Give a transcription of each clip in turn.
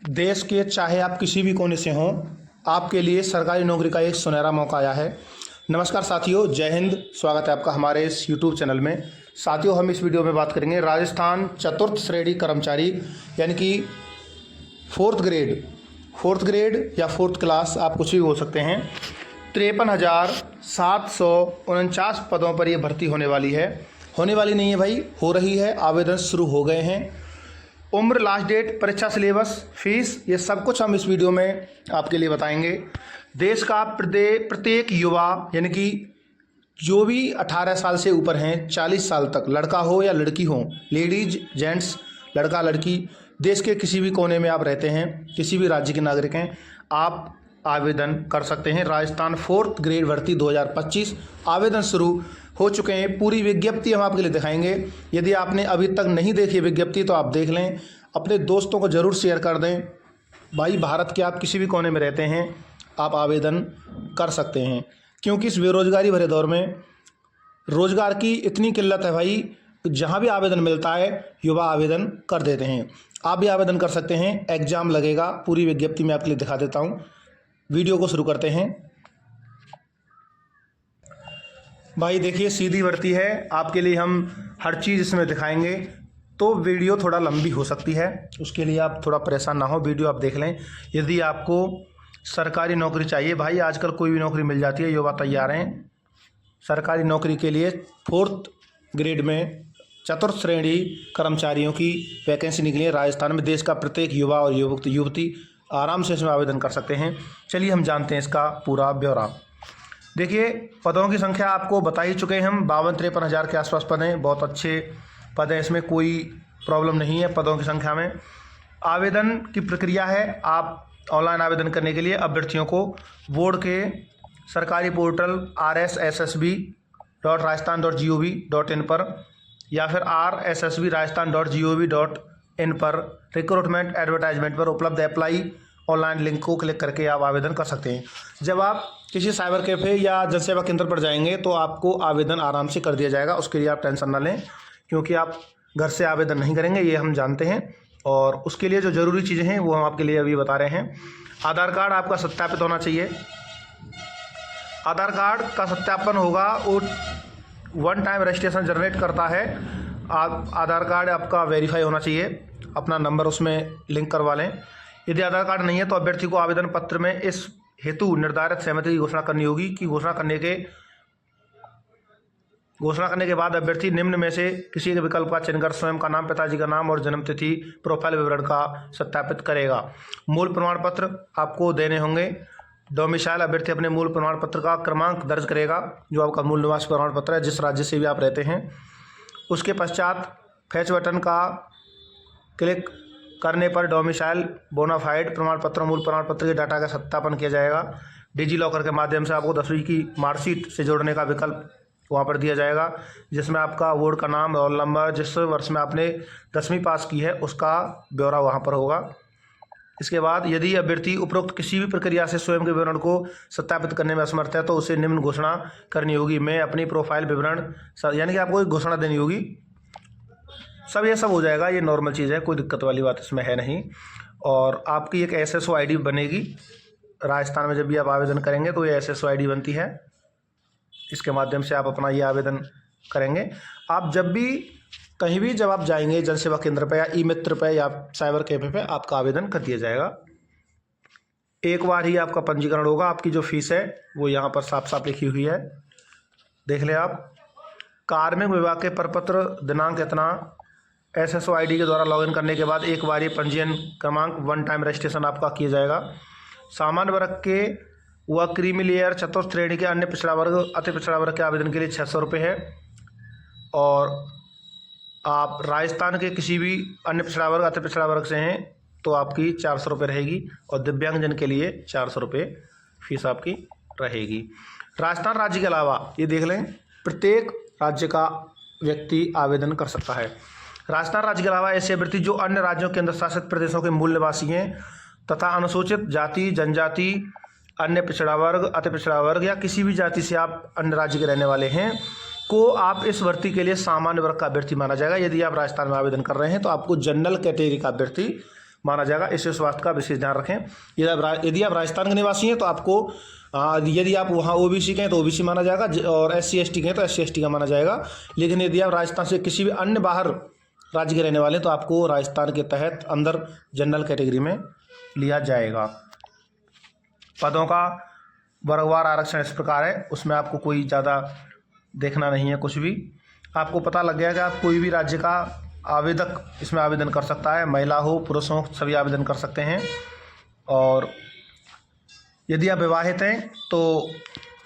देश के चाहे आप किसी भी कोने से हों, आपके लिए सरकारी नौकरी का एक सुनहरा मौका आया है। नमस्कार साथियों, जय हिंद। स्वागत है आपका हमारे इस यूट्यूब चैनल में। साथियों, हम इस वीडियो में बात करेंगे राजस्थान चतुर्थ श्रेणी कर्मचारी यानी कि फोर्थ ग्रेड या फोर्थ क्लास, आप कुछ भी हो सकते हैं। 53,749 पदों पर यह भर्ती होने वाली है। होने वाली नहीं है भाई, हो रही है। आवेदन शुरू हो गए हैं। उम्र, लास्ट डेट, परीक्षा सिलेबस, फीस, ये सब कुछ हम इस वीडियो में आपके लिए बताएंगे। देश का प्रत्येक युवा यानी कि जो भी 18 साल से ऊपर हैं, 40 साल तक, लड़का हो या लड़की हो, लेडीज जेंट्स, लड़का लड़की, देश के किसी भी कोने में आप रहते हैं, किसी भी राज्य के नागरिक हैं, आप आवेदन कर सकते हैं। राजस्थान फोर्थ ग्रेड भर्ती 2025 आवेदन शुरू हो चुके हैं। पूरी विज्ञप्ति हम आपके लिए दिखाएंगे। यदि आपने अभी तक नहीं देखी विज्ञप्ति तो आप देख लें, अपने दोस्तों को ज़रूर शेयर कर दें। भाई, भारत के आप किसी भी कोने में रहते हैं, आप आवेदन कर सकते हैं, क्योंकि इस बेरोजगारी भरे दौर में रोजगार की इतनी किल्लत है भाई, जहां भी आवेदन मिलता है युवा आवेदन कर देते हैं। आप भी आवेदन कर सकते हैं। एग्जाम लगेगा, पूरी विज्ञप्ति मैं आपके लिए दिखा देता हूं। वीडियो को शुरू करते हैं। भाई देखिए, सीधी भर्ती है। आपके लिए हम हर चीज़ इसमें दिखाएंगे, तो वीडियो थोड़ा लंबी हो सकती है, उसके लिए आप थोड़ा परेशान ना हो, वीडियो आप देख लें। यदि आपको सरकारी नौकरी चाहिए, भाई आजकल कोई भी नौकरी मिल जाती है, युवा तैयार हैं। सरकारी नौकरी के लिए फोर्थ ग्रेड में चतुर्थ श्रेणी कर्मचारियों की वैकेंसी निकली है राजस्थान में। देश का प्रत्येक युवा और युवती आराम से इसमें आवेदन कर सकते हैं। चलिए हम जानते हैं इसका पूरा ब्यौरा। देखिए, पदों की संख्या आपको बता ही चुके हैं हम। 52-53 हज़ार के आसपास पद हैं। बहुत अच्छे पद हैं, इसमें कोई प्रॉब्लम नहीं है पदों की संख्या में। आवेदन की प्रक्रिया है, आप ऑनलाइन आवेदन करने के लिए अभ्यर्थियों को बोर्ड के सरकारी पोर्टल rssb.rajasthan.gov.in पर या फिर rssb.rajasthan.gov.in पर रिक्रूटमेंट एडवर्टाइजमेंट पर उपलब्ध अप्लाई ऑनलाइन लिंक को क्लिक करके आप आवेदन कर सकते हैं। जब आप किसी साइबर कैफ़े या जनसेवा केंद्र पर जाएंगे तो आपको आवेदन आराम से कर दिया जाएगा। उसके लिए आप टेंशन ना लें, क्योंकि आप घर से आवेदन नहीं करेंगे, ये हम जानते हैं। और उसके लिए जो ज़रूरी चीज़ें हैं वो हम आपके लिए अभी बता रहे हैं। आधार कार्ड आपका सत्यापित होना चाहिए। आधार कार्ड का सत्यापन होगा, वो वन टाइम रजिस्ट्रेशन जनरेट करता है। आधार कार्ड आपका वेरीफाई होना चाहिए, अपना नंबर उसमें लिंक करवा लें। यदि आधार कार्ड नहीं है तो अभ्यर्थी को आवेदन पत्र में इस हेतु निर्धारित सहमति की घोषणा करनी होगी कि घोषणा करने के बाद अभ्यर्थी निम्न में से किसी एक विकल्प का चयन कर स्वयं का नाम, पिताजी का नाम और जन्मतिथि, प्रोफाइल विवरण का सत्यापित करेगा। मूल प्रमाण पत्र आपको देने होंगे। डोमिसाइल, अभ्यर्थी अपने मूल प्रमाण पत्र का क्रमांक दर्ज करेगा, जो आपका मूल निवास प्रमाण पत्र है, जिस राज्य से भी आप रहते हैं। उसके पश्चात फैच बटन का क्लिक करने पर डोमिसाइल, बोनाफाइड प्रमाण पत्र, मूल प्रमाण पत्र के डाटा का सत्यापन किया जाएगा। डिजी लॉकर के माध्यम से आपको 10वीं की मार्कशीट से जोड़ने का विकल्प वहाँ पर दिया जाएगा, जिसमें आपका बोर्ड का नाम, रोल नंबर, जिस वर्ष में आपने 10वीं पास की है उसका ब्यौरा वहाँ पर होगा। इसके बाद यदि अभ्यर्थी उपरोक्त किसी भी प्रक्रिया से स्वयं के विवरण को सत्यापित करने में असमर्थ है तो उसे निम्न घोषणा करनी होगी। मैं अपनी प्रोफाइल विवरण, यानी कि आपको एक घोषणा देनी होगी। ये सब हो जाएगा, ये नॉर्मल चीज़ है, कोई दिक्कत वाली बात इसमें है नहीं। और आपकी एक SSO ID बनेगी राजस्थान में। जब भी आप आवेदन करेंगे तो ये SSO ID बनती है, इसके माध्यम से आप अपना ये आवेदन करेंगे। आप जब भी कहीं भी जब आप जाएंगे जनसेवा केंद्र पे या ई-मित्र पे या साइबर कैफे पे, आपका आवेदन कर दिया जाएगा। एक बार ही आपका पंजीकरण होगा। आपकी जो फीस है वो यहाँ पर साफ साफ लिखी हुई है, देख लें आप। कार्मिक विभाग के प्रपत्र दिनांक इतना, SSO ID के द्वारा लॉगिन करने के बाद एक बार ये पंजीयन क्रमांक, वन टाइम रजिस्ट्रेशन आपका किया जाएगा। सामान्य वर्ग के व क्रीमी लेयर चतुर्थ श्रेणी के अन्य पिछड़ा वर्ग, अति पिछड़ा वर्ग के आवेदन के लिए 600 रुपये है। और आप राजस्थान के किसी भी अन्य पिछड़ा वर्ग, अति पिछड़ा वर्ग से हैं तो आपकी 400 रुपये रहेगी। और दिव्यांगजन के लिए 400 रुपये फीस आपकी रहेगी। राजस्थान राज्य के अलावा ये देख लें, प्रत्येक राज्य का व्यक्ति आवेदन कर सकता है। राजस्थान राज्य के अलावा ऐसे अभ्यर्थी जो अन्य राज्यों केंद्र शासित प्रदेशों के मूल निवासी हैं तथा अनुसूचित जाति, जनजाति, अन्य पिछड़ा वर्ग, अति पिछड़ा वर्ग या किसी भी जाति से आप अन्य राज्य के रहने वाले हैं को आप इस भर्ती के लिए सामान्य वर्ग का अभ्यर्थी माना जाएगा। यदि आप राजस्थान में आवेदन कर रहे हैं तो आपको जनरल कैटेगरी का अभ्यर्थी माना जाएगा। इससे स्वास्थ्य का विशेष ध्यान रखें। यदि आप राजस्थान के निवासी हैं तो आपको यदि आप वहाँ ओबीसी के हैं तो ओबीसी माना जाएगा, और SC/ST के हैं तो SC/ST का माना जाएगा। लेकिन यदि आप राजस्थान से किसी भी अन्य बाहर राज्य के रहने वाले हैं तो आपको राजस्थान के तहत अंदर जनरल कैटेगरी में लिया जाएगा। पदों का वर्गवार आरक्षण इस प्रकार है, उसमें आपको कोई ज़्यादा देखना नहीं है कुछ भी। आपको पता लग गया कि आप कोई भी राज्य का आवेदक इसमें आवेदन कर सकता है, महिला हो पुरुष हो सभी आवेदन कर सकते हैं। और यदि आप विवाहित हैं तो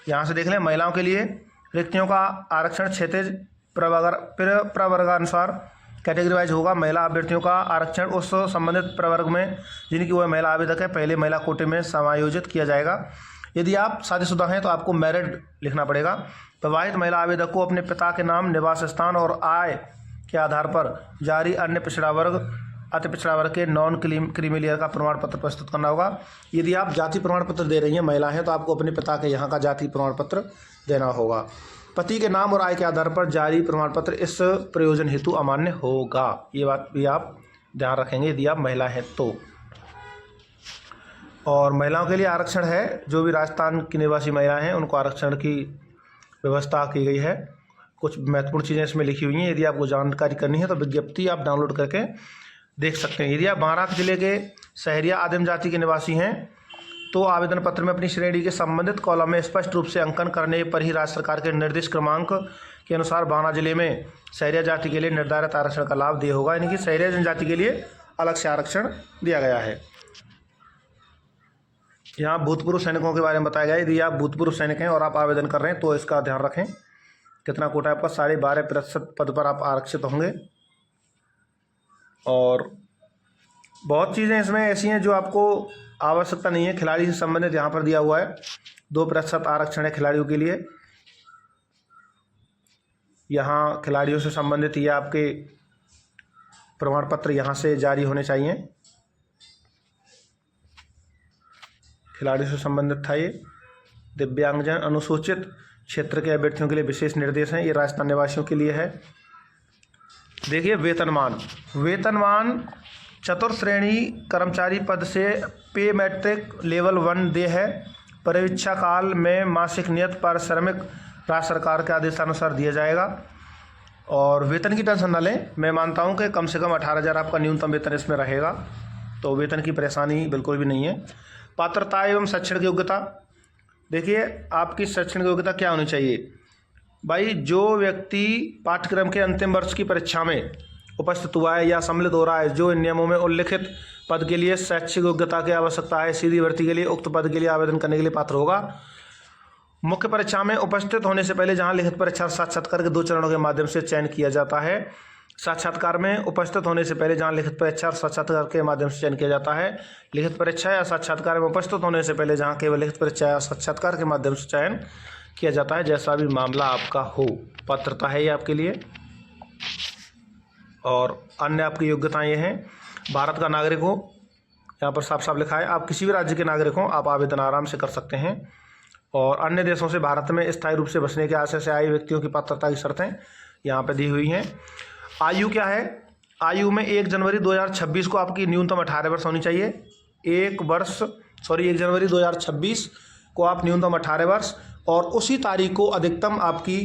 यहाँ से देख लें, महिलाओं के लिए रिक्तियों का आरक्षण क्षैतिज प्रवर्गानुसार कैटेगरी वाइज होगा। महिला अभ्यर्थियों का आरक्षण उस संबंधित प्रवर्ग में जिनकी वह महिला आवेदक है पहले महिला कोटे में समायोजित किया जाएगा। यदि आप शादीशुदा हैं तो आपको मैरिड लिखना पड़ेगा। विवाहित महिला आवेदक को अपने पिता के नाम, निवास स्थान और आय के आधार पर जारी अन्य पिछड़ा वर्ग, अति पिछड़ा वर्ग के नॉन क्रीमी लेयर का प्रमाण पत्र प्रस्तुत करना होगा। यदि आप जाति प्रमाण पत्र दे रही हैं, महिला हैं, तो आपको अपने पिता के यहाँ का जाति प्रमाण पत्र देना होगा। पति के नाम और आय के आधार पर जारी प्रमाण पत्र इस प्रयोजन हेतु अमान्य होगा। ये बात भी आप ध्यान रखेंगे यदि आप महिला हैं तो। और महिलाओं के लिए आरक्षण है, जो भी राजस्थान की निवासी महिलाएं हैं उनको आरक्षण की व्यवस्था की गई है। कुछ महत्वपूर्ण चीज़ें इसमें लिखी हुई हैं, यदि आपको जानकारी करनी है तो विज्ञप्ति आप डाउनलोड करके देख सकते हैं। यदि आप महाराष्ट्र जिले के सहरिया आदिम जाति के निवासी हैं तो आवेदन पत्र में अपनी श्रेणी के संबंधित कॉलम में स्पष्ट रूप से अंकन करने पर ही राज्य सरकार के निर्दिष्ट क्रमांक के अनुसार बाना जिले में सहरिया जाति के लिए निर्धारित आरक्षण का लाभ दिया होगा। यानी कि सहरिया जनजाति के लिए अलग से आरक्षण दिया गया है। यहाँ भूतपूर्व सैनिकों के बारे में बताया गया है। यदि आप भूतपूर्व सैनिक हैं और आप आवेदन कर रहे हैं तो इसका ध्यान रखें। कितना कोटा आपका 12.5% पद पर आप आरक्षित होंगे। और बहुत चीज़ें इसमें ऐसी हैं जो आपको आवश्यकता नहीं है। खिलाड़ी से संबंधित यहाँ पर दिया हुआ है, 2% आरक्षण है खिलाड़ियों के लिए। यहाँ खिलाड़ियों से संबंधित ये आपके प्रमाण पत्र यहाँ से जारी होने चाहिए। खिलाड़ियों से संबंधित था ये। दिव्यांगजन अनुसूचित क्षेत्र के अभ्यर्थियों के लिए विशेष निर्देश हैं, ये राजस्थान निवासियों के लिए है। देखिए वेतनमान चतुर्थ श्रेणी कर्मचारी पद से पे मैट्रिक लेवल 1 दे है। परीक्षा काल में मासिक नियत पारिश्रमिक राज्य सरकार के आदेशानुसार दिया जाएगा। और वेतन की टेंशन न लें, मैं मानता हूं कि कम से कम 18,000 आपका न्यूनतम वेतन इसमें रहेगा, तो वेतन की परेशानी बिल्कुल भी नहीं है। पात्रता एवं शैक्षणिक योग्यता, देखिए आपकी शैक्षणिक योग्यता क्या होनी चाहिए भाई। जो व्यक्ति पाठ्यक्रम के अंतिम वर्ष की परीक्षा में उपस्थित हुआ है या सम्मिलित हो रहा है, जो इन नियमों में उल्लिखित पद के लिए शैक्षिक योग्यता की आवश्यकता है, सीधी भर्ती के लिए उक्त पद के लिए आवेदन करने के लिए पात्र होगा। मुख्य परीक्षा में उपस्थित होने से पहले जहां लिखित परीक्षा और साक्षात्कार के 2 चरणों के माध्यम से चयन किया जाता है। साक्षात्कार में उपस्थित होने से पहले जहां लिखित परीक्षा और साक्षात्कार के माध्यम से चयन किया जाता है। लिखित परीक्षा या साक्षात्कार में उपस्थित होने से पहले जहां केवल लिखित परीक्षा या साक्षात्कार के माध्यम से चयन किया जाता है। जैसा भी मामला आपका हो, पात्रता है ये आपके लिए। और अन्य आपकी योग्यताएं ये हैं, भारत का नागरिक हो, यहाँ पर साफ साफ लिखा है। आप किसी भी राज्य के नागरिक हो, आप आवेदन आराम से कर सकते हैं। और अन्य देशों से भारत में स्थायी रूप से बसने के आशय से आए व्यक्तियों की पात्रता की शर्तें यहाँ पर दी हुई हैं। आयु क्या है? आयु में 1 जनवरी 2026 को आपकी न्यूनतम 18 वर्ष होनी चाहिए। 1 जनवरी 2026 को आप न्यूनतम 18 वर्ष, और उसी तारीख को अधिकतम आपकी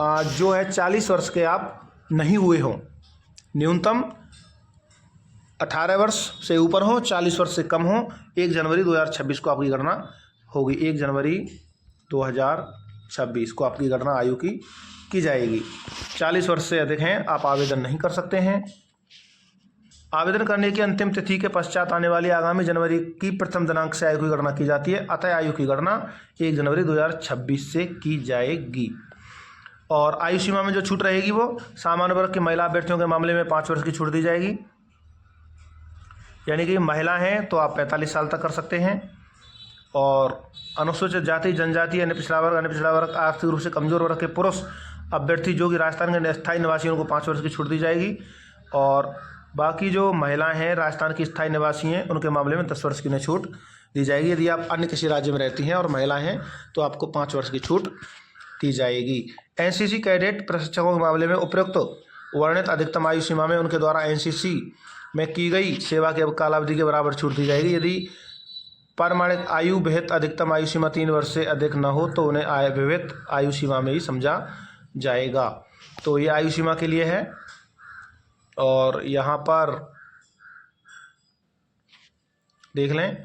जो है 40 वर्ष के आप नहीं हुए हों। न्यूनतम 18 वर्ष से ऊपर हो, 40 वर्ष से कम हो। 1 जनवरी 2026 को आपकी गणना होगी। 1 जनवरी 2026 को आपकी गणना आयु की जाएगी। 40 वर्ष से अधिक हैं, आप आवेदन नहीं कर सकते हैं। आवेदन करने की अंतिम तिथि के पश्चात आने वाली आगामी जनवरी की प्रथम दिनांक से आयु की गणना की जाती है। अतः आयु की गणना 1 जनवरी 2026 से की जाएगी। और आयु सीमा में जो छूट रहेगी वो सामान्य वर्ग की महिला अभ्यर्थियों के मामले में 5 वर्ष की छूट दी जाएगी। यानी कि महिला हैं तो आप 45 साल तक कर सकते हैं। और अनुसूचित जाति, जनजाति, अन्य पिछड़ा वर्ग, आर्थिक रूप से कमजोर वर्ग के पुरुष अभ्यर्थी जो कि राजस्थान के स्थायी निवासी, उनको 5 वर्ष की छूट दी जाएगी। और बाकी जो महिलाएं हैं, राजस्थान की स्थायी निवासी हैं, उनके मामले में 10 वर्ष की छूट दी जाएगी। यदि आप अन्य किसी राज्य में रहती हैं और महिला हैं तो आपको 5 वर्ष की छूट दी जाएगी। एनसीसी कैडेट प्रशिक्षकों के मामले में उपयुक्त वर्णित अधिकतम आयु सीमा में उनके द्वारा एनसीसी में की गई सेवा के कालावधि के बराबर छूट दी जाएगी। यदि प्रमाणित आयु विहित अधिकतम आयु सीमा 3 वर्ष से अधिक न हो तो उन्हें विहित आयु सीमा में ही समझा जाएगा। तो ये आयु सीमा के लिए है। और यहाँ पर देख लें,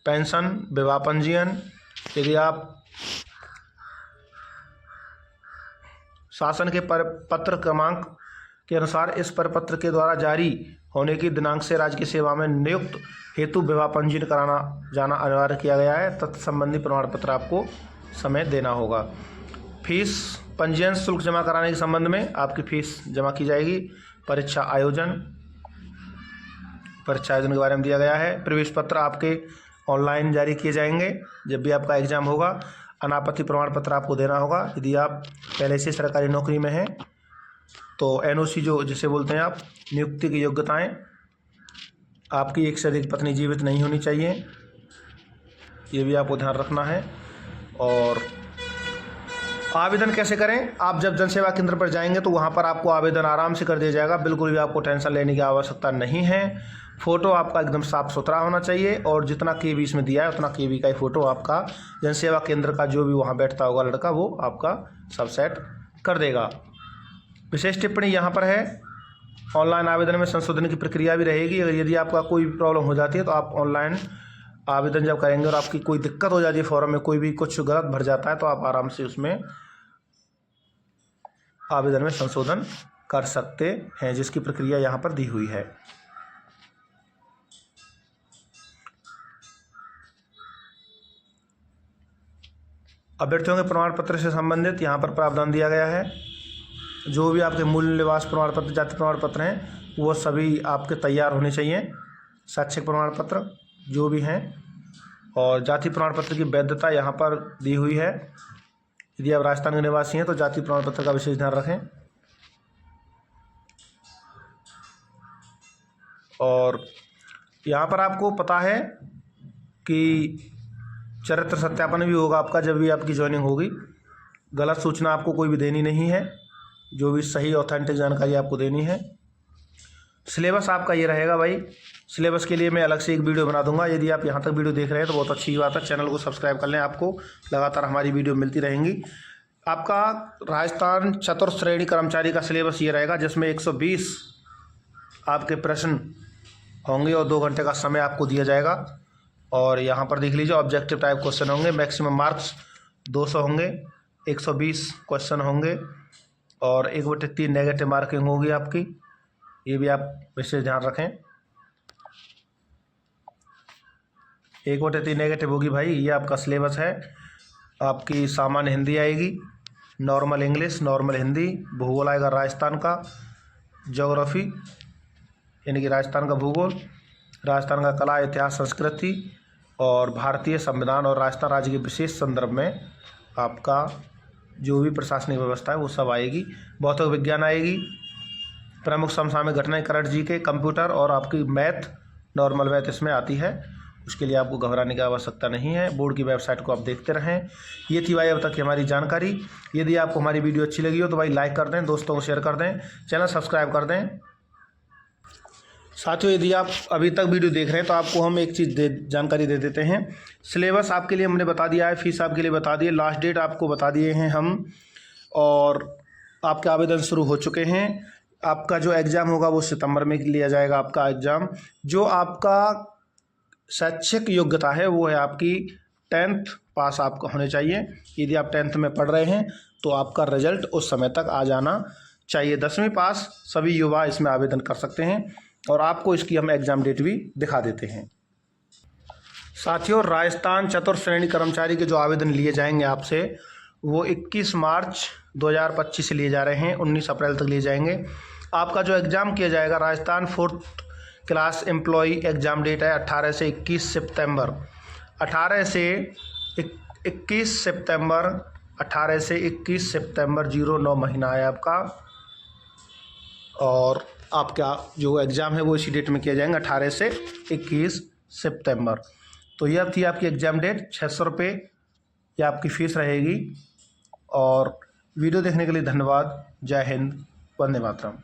पेंशन, विवाह पंजीयन, यदि आप शासन के पत्र क्रमांक के अनुसार इस प्रपत्र के द्वारा जारी होने की दिनांक से राज्य की सेवा में नियुक्त हेतु विवाह पंजीयन कराना जाना अनिवार्य किया गया है, तत्संबंधी प्रमाण पत्र आपको समय देना होगा। फीस, पंजीयन शुल्क जमा कराने के संबंध में आपकी फीस जमा की जाएगी। परीक्षा आयोजन के बारे में दिया गया है। प्रवेश पत्र आपके ऑनलाइन जारी किए जाएंगे जब भी आपका एग्जाम होगा। अनापत्ति प्रमाण पत्र आपको देना होगा। यदि आप पहले से सरकारी नौकरी में हैं तो NOC जो जिसे बोलते हैं आप, नियुक्ति की योग्यताएं, आपकी एक से अधिक पत्नी जीवित नहीं होनी चाहिए, ये भी आपको ध्यान रखना है। और आवेदन कैसे करें? आप जब जनसेवा केंद्र पर जाएंगे तो वहाँ पर आपको आवेदन आराम से कर दिया जाएगा, बिल्कुल भी आपको टेंशन लेने की आवश्यकता नहीं है। फ़ोटो आपका एकदम साफ़ सुथरा होना चाहिए और जितना KB इसमें दिया है उतना KB का ही फ़ोटो आपका जनसेवा केंद्र का जो भी वहाँ बैठता होगा लड़का वो आपका सब सेट कर देगा। विशेष टिप्पणी यहाँ पर है, ऑनलाइन आवेदन में संशोधन की प्रक्रिया भी रहेगी। अगर यदि आपका कोई प्रॉब्लम हो जाती है तो आप ऑनलाइन आवेदन जब करेंगे और आपकी कोई दिक्कत हो जाती है, फॉर्म में कोई भी कुछ गलत भर जाता है, तो आप आराम से उसमें आवेदन में संशोधन कर सकते हैं, जिसकी प्रक्रिया यहाँ पर दी हुई है। अभ्यर्थियों के प्रमाण पत्र से संबंधित यहाँ पर प्रावधान दिया गया है। जो भी आपके मूल निवास प्रमाण पत्र, जाति प्रमाण पत्र हैं, वो सभी आपके तैयार होने चाहिए। शैक्षिक प्रमाण पत्र जो भी हैं, और जाति प्रमाण पत्र की वैधता यहाँ पर दी हुई है। यदि आप राजस्थान के निवासी हैं तो जाति प्रमाण पत्र का विशेष ध्यान रखें। और यहाँ पर आपको पता है कि चरित्र सत्यापन भी होगा आपका जब भी आपकी ज्वाइनिंग होगी। गलत सूचना आपको कोई भी देनी नहीं है, जो भी सही ऑथेंटिक जानकारी आपको देनी है। सिलेबस आपका ये रहेगा भाई। सिलेबस के लिए मैं अलग से एक वीडियो बना दूंगा। यदि आप यहाँ तक वीडियो देख रहे हैं तो बहुत अच्छी बात है, चैनल को सब्सक्राइब कर लें, आपको लगातार हमारी वीडियो मिलती रहेंगी। आपका राजस्थान चतुर्थ श्रेणी कर्मचारी का सिलेबस ये रहेगा, जिसमें 120 आपके प्रश्न होंगे और 2 घंटे का समय आपको दिया जाएगा। और यहाँ पर देख लीजिए, ऑब्जेक्टिव टाइप क्वेश्चन होंगे, मैक्सिमम मार्क्स 200 होंगे, 120 क्वेश्चन होंगे और 1/3 नेगेटिव मार्किंग होगी आपकी। ये भी आप विशेष ध्यान रखें। 1/3 नेगेटिव होगी भाई। ये आपका सिलेबस है। आपकी सामान्य हिंदी आएगी, नॉर्मल इंग्लिश, नॉर्मल हिंदी, भूगोल आएगा राजस्थान का, ज्योग्राफी यानी कि राजस्थान का भूगोल, राजस्थान का कला, इतिहास, संस्कृति और भारतीय संविधान और राजस्थान राज्य के विशेष संदर्भ में आपका जो भी प्रशासनिक व्यवस्था है वो सब आएगी। भौतिक विज्ञान आएगी, प्रमुख समसामयिक घटनाएं, करंट जीके, कंप्यूटर और आपकी मैथ, नॉर्मल मैथ इसमें आती है। उसके लिए आपको घबराने की आवश्यकता नहीं है। बोर्ड की वेबसाइट को आप देखते रहें। ये थी भाई अब तक की हमारी जानकारी। यदि आपको हमारी वीडियो अच्छी लगी हो तो भाई लाइक कर दें, दोस्तों को शेयर कर दें, चैनल सब्सक्राइब कर दें। साथियों, यदि आप अभी तक वीडियो देख रहे हैं तो आपको हम एक चीज़ जानकारी दे देते हैं। सिलेबस आपके लिए हमने बता दिया है, फीस आपके लिए बता दी है, लास्ट डेट आपको बता दिए हैं हम, और आपके आवेदन शुरू हो चुके हैं। आपका जो एग्ज़ाम होगा वो सितंबर में लिया जाएगा आपका एग्ज़ाम। जो आपका शैक्षिक योग्यता है वो है आपकी 10th पास आपका होने चाहिए। यदि आप 10th में पढ़ रहे हैं तो आपका रिजल्ट उस समय तक आ जाना चाहिए। 10वीं पास सभी युवा इसमें आवेदन कर सकते हैं और आपको इसकी हम एग्ज़ाम डेट भी दिखा देते हैं। साथियों, राजस्थान चतुर्थ श्रेणी कर्मचारी के जो आवेदन लिए जाएंगे आपसे वो 21 मार्च 2025 से लिए जा रहे हैं, 19 अप्रैल तक लिए जाएंगे। आपका जो एग्ज़ाम किया जाएगा Rajasthan 4th class employ exam date है 18 से 21 सितंबर। 18 से 21 सितंबर 18 से 21 सितंबर 09 महीना है आपका। और आपका जो एग्ज़ाम है वो इसी डेट में किया जाएंगे, 18 से 21 सितंबर। तो यह थी आपकी एग्ज़ाम डेट। 600 रुपये यह आपकी फ़ीस रहेगी। और वीडियो देखने के लिए धन्यवाद। जय हिंद, वंदे मातरम।